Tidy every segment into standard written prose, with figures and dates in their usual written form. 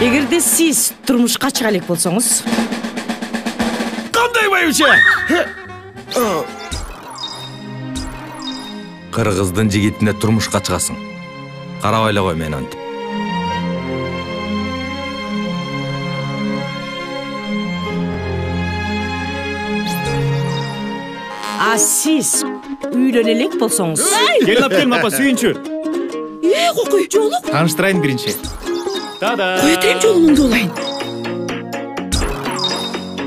Эгерде сиз турмушка чыга элек болсоңуз. Кандай байбиче? Кыргыздын жигитине турмушка чыгасың. Карабай эле кой мен антип. А сиз үйлөнө элек болсоңуз. Келип келме апа, сүйүнчү. Кокой, жолук. Тааныштырайын биринчи. Тада. Кой өтөйм жолуңду улайын.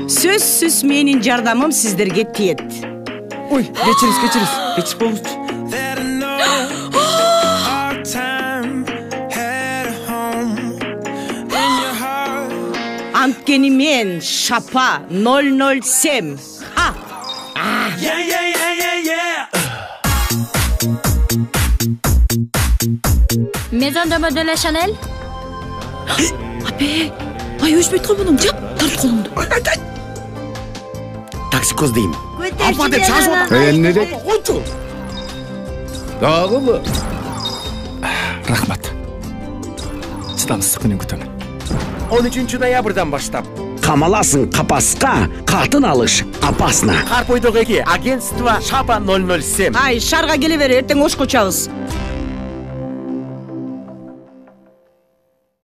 Сөзсүз менин жардамым сиздерге тиет. Ой, кечириз. Кечирип болчу. Анткени мен Шапа 007. Ха. Maison de mode de la Chanel? Апе, ай өчпөй турмунум, жап, тарт колуңду. Токсикоз дейм. Апа деп шашып отыр. Эмне деп? Койчу. Дагыбы? Рахмат. Чыдамсыздык менен күтөмүн. 13 ноябрдан баштап камаласың капаска, катын алыш опасно. Карпойдогу агентство Шапа 007. Ай, шарга келе бер, эртең ошко чабыз.